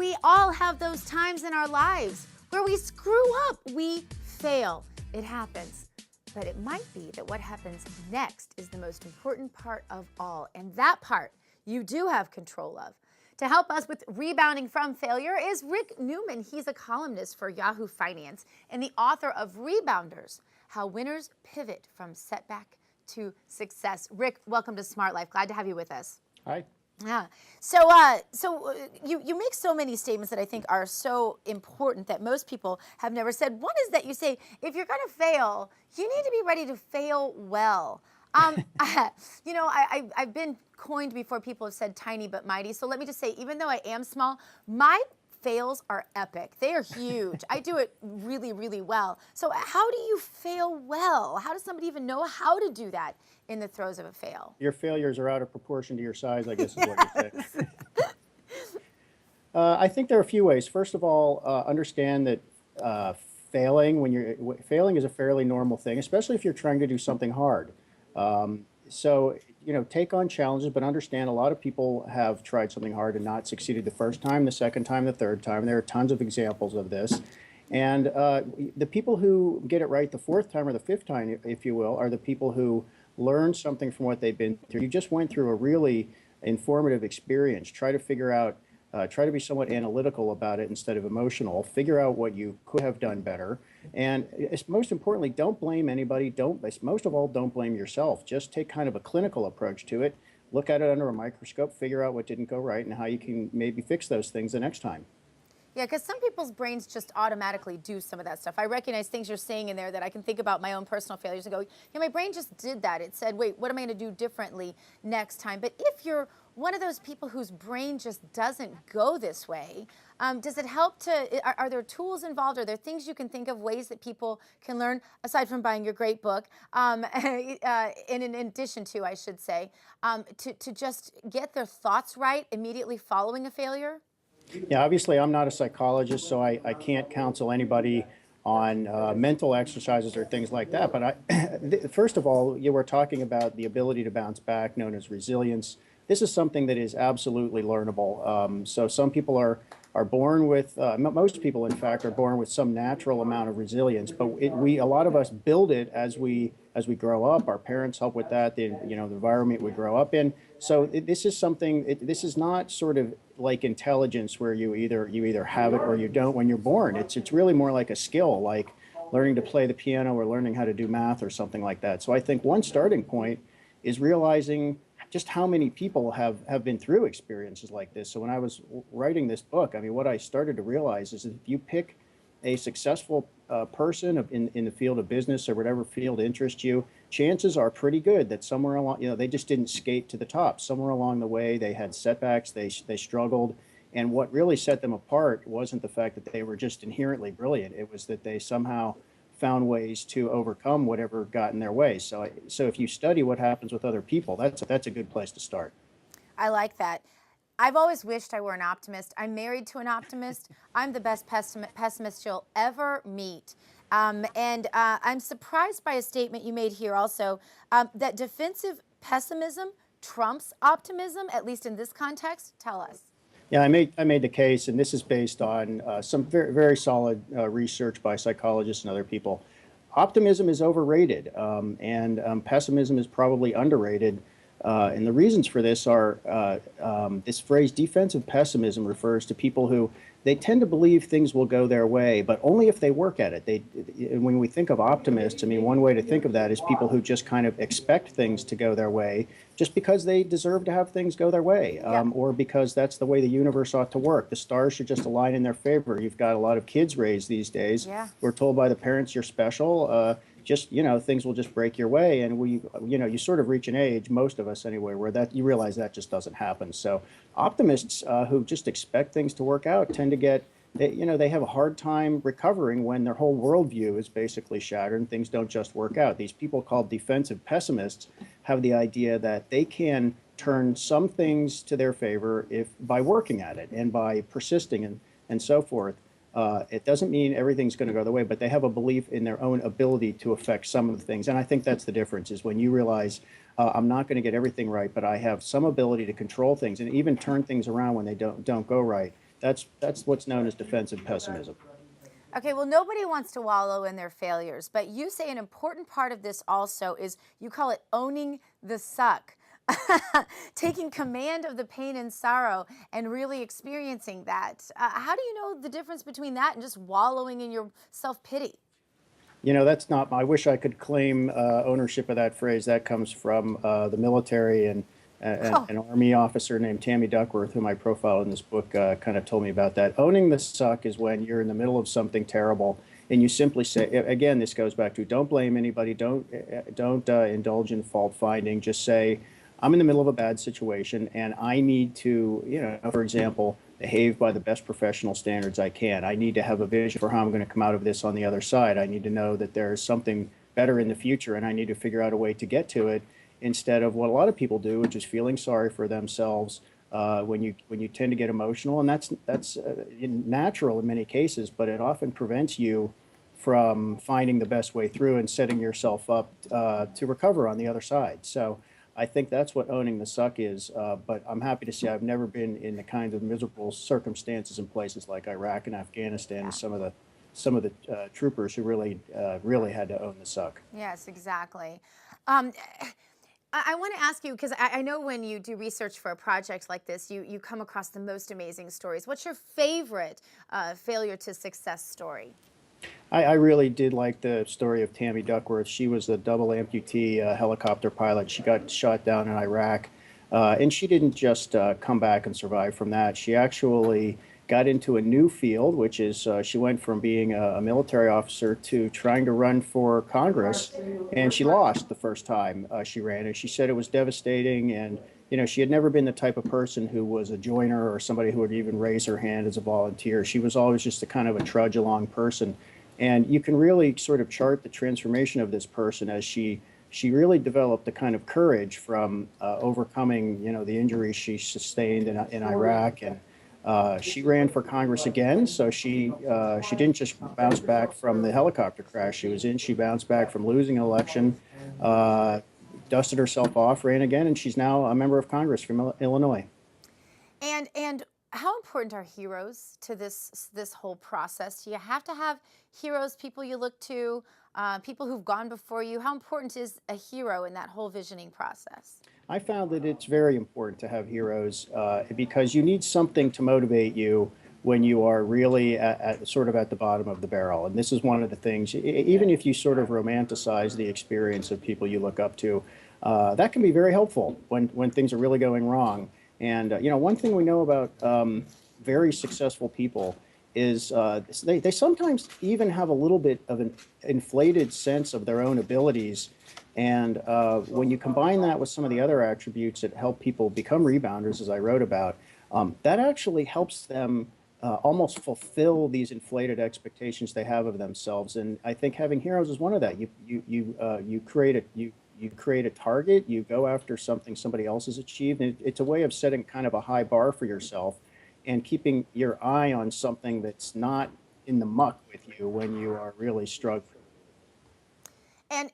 we all have those times in our lives where we screw up, we fail. It happens. But it might be that what happens next is the most important part of all. And that part you do have control of. To help us with rebounding from failure is Rick Newman. He's a columnist for Yahoo Finance and the author of Rebounders, How Winners Pivot from Setback to Success. Rick, welcome to Smart Life. Glad to have you with us. Hi. Yeah. So you make so many statements that I think are so important that most people have never said. One is that you say, if you're going to fail, you need to be ready to fail well. You know, I've been coined before. People have said tiny but mighty. So let me just say, even though I am small, my fails are epic. They are huge. I do it really, really well. So how do you fail well? How does somebody even know how to do that in the throes of a fail? Your failures are out of proportion to your size, I guess is what you're saying. I think there are a few ways. First of all, understand that failing is a fairly normal thing, especially if you're trying to do something hard. So, you know, take on challenges, but understand a lot of people have tried something hard and not succeeded the first time, the second time, the third time. There are tons of examples of this. And the people who get it right the fourth time or the fifth time, if you will, are the people who learn something from what they've been through. You just went through a really informative experience. Try to figure out, try to be somewhat analytical about it instead of emotional. Figure out what you could have done better. And most importantly, don't blame anybody. Most of all, don't blame yourself. Just take kind of a clinical approach to it. Look at it under a microscope, figure out what didn't go right and how you can maybe fix those things the next time. Yeah, because some people's brains just automatically do some of that stuff. I recognize things you're saying in there that I can think about my own personal failures and go, yeah, my brain just did that. It said, wait, what am I going to do differently next time? But if you're one of those people whose brain just doesn't go this way, does it help to, are there tools involved? Are there things you can think of, ways that people can learn, aside from buying your great book, in addition to, I should say, to just get their thoughts right immediately following a failure? Yeah, obviously I'm not a psychologist, so I can't counsel anybody on mental exercises or things like that. But first of all, you were talking about the ability to bounce back, known as resilience. This is something that is absolutely learnable. So some people are born with, most people in fact are born with some natural amount of resilience, but a lot of us build it as we grow up. Our parents help with that, the environment we grow up in. So this is something, this is not sort of like intelligence where you either have it or you don't when you're born. It's really more like a skill, like learning to play the piano or learning how to do math or something like that. So I think one starting point is realizing just how many people have been through experiences like this. So when I was writing this book, I mean, what I started to realize is that if you pick a successful person in the field of business or whatever field interests you, chances are pretty good that somewhere along, they just didn't skate to the top. Somewhere along the way, they had setbacks, they struggled. And what really set them apart wasn't the fact that they were just inherently brilliant. It was that they somehow found ways to overcome whatever got in their way. So if you study what happens with other people, that's a good place to start. I like that. I've always wished I were an optimist. I'm married to an optimist. I'm the best pessimist you'll ever meet. I'm surprised by a statement you made here also, that defensive pessimism trumps optimism, at least in this context. Tell us. Yeah, I made the case, and this is based on some very, very solid research by psychologists and other people. Optimism is overrated, and pessimism is probably underrated. And the reasons for this are this phrase defensive pessimism refers to people who they tend to believe things will go their way, but only if they work at it. When we think of optimists, I mean, one way to think of that is people who just kind of expect things to go their way just because they deserve to have things go their way, or because that's the way the universe ought to work. The stars should just align in their favor. You've got a lot of kids raised these days. Yeah. We're told by the parents you're special. Just, things will just break your way. And you sort of reach an age, most of us anyway, where you realize that just doesn't happen. So optimists who just expect things to work out tend to get, they have a hard time recovering when their whole worldview is basically shattered and things don't just work out. These people called defensive pessimists have the idea that they can turn some things to their favor by working at it and by persisting and so forth. It doesn't mean everything's going to go their way, but they have a belief in their own ability to affect some of the things. And I think that's the difference, is when you realize I'm not going to get everything right, but I have some ability to control things and even turn things around when they don't go right. That's what's known as defensive pessimism. Okay, well, nobody wants to wallow in their failures, but you say an important part of this also is you call it owning the suck. Taking command of the pain and sorrow and really experiencing that. How do you know the difference between that and just wallowing in your self pity? That's not, I wish I could claim ownership of that phrase. That comes from the military, and Oh, an Army officer named Tammy Duckworth, whom I profiled in this book, kind of told me about that. Owning the suck is when you're in the middle of something terrible and you simply say, again, this goes back to don't blame anybody, don't indulge in fault finding. Just say, I'm in the middle of a bad situation and I need to, for example, behave by the best professional standards I can. I need to have a vision for how I'm going to come out of this on the other side. I need to know that there's something better in the future and I need to figure out a way to get to it, instead of what a lot of people do, which is feeling sorry for themselves when you tend to get emotional, and that's natural in many cases, but it often prevents you from finding the best way through and setting yourself up to recover on the other side. So I think that's what owning the suck is. But I'm happy to say I've never been in the kind of miserable circumstances in places like Iraq and Afghanistan, and some of the troopers who really had to own the suck. yes, exactly. Um, I want to ask you because I know when you do research for a project like this, you come across the most amazing stories. What's your favorite failure to success story? I really did like the story of Tammy Duckworth. She was a double amputee helicopter pilot. She got shot down in Iraq, and she didn't just come back and survive from that. She actually got into a new field, which is she went from being a military officer to trying to run for Congress, and she lost the first time she ran. And she said it was devastating, and she had never been the type of person who was a joiner or somebody who would even raise her hand as a volunteer. She was always just a kind of a trudge along person. And you can really sort of chart the transformation of this person as she really developed the kind of courage from overcoming, the injuries she sustained in Iraq, and she ran for Congress again. So she didn't just bounce back from the helicopter crash she was in. She bounced back from losing an election, dusted herself off, ran again, and she's now a member of Congress from Illinois. And how important are heroes to this whole process? Do you have to have heroes, people you look to, people who've gone before you? How important is a hero in that whole visioning process? I found that it's very important to have heroes because you need something to motivate you when you are really sort of at the bottom of the barrel. And this is one of the things, even if you sort of romanticize the experience of people you look up to, that can be very helpful when things are really going wrong. And, one thing we know about very successful people is they sometimes even have a little bit of an inflated sense of their own abilities. And when you combine that with some of the other attributes that help people become rebounders, as I wrote about, that actually helps them almost fulfill these inflated expectations they have of themselves. And I think having heroes is one of that. You create a target, you go after something somebody else has achieved, and it's a way of setting kind of a high bar for yourself and keeping your eye on something that's not in the muck with you when you are really struggling.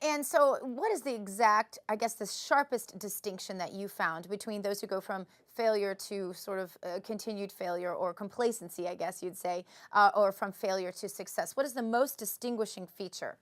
And so what is the exact, I guess, the sharpest distinction that you found between those who go from failure to sort of continued failure or complacency, I guess you'd say, or from failure to success? What is the most distinguishing feature?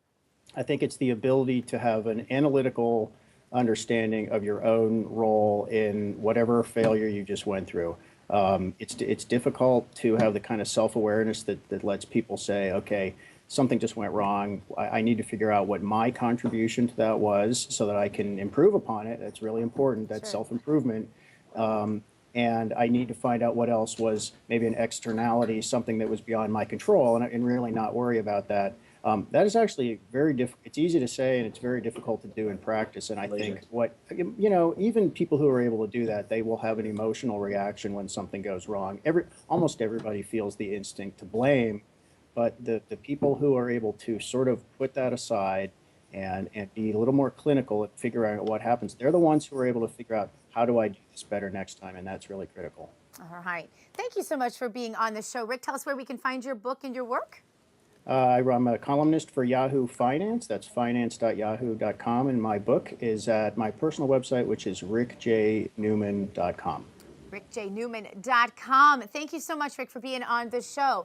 I think it's the ability to have an analytical understanding of your own role in whatever failure you just went through. It's difficult to have the kind of self-awareness that lets people say, okay, something just went wrong. I need to figure out what my contribution to that was so that I can improve upon it. That's really important. That's Sure. self-improvement. And I need to find out what else was maybe an externality, something that was beyond my control, and really not worry about that. That is actually very difficult. It's easy to say, and it's very difficult to do in practice. And I think even people who are able to do that, they will have an emotional reaction when something goes wrong. Almost everybody feels the instinct to blame, but the people who are able to sort of put that aside and be a little more clinical at figuring out what happens, they're the ones who are able to figure out, how do I do this better next time? And that's really critical. All right. Thank you so much for being on the show. Rick, tell us where we can find your book and your work. I'm a columnist for Yahoo Finance. That's finance.yahoo.com. And my book is at my personal website, which is rickjnewman.com. rickjnewman.com. Thank you so much, Rick, for being on the show.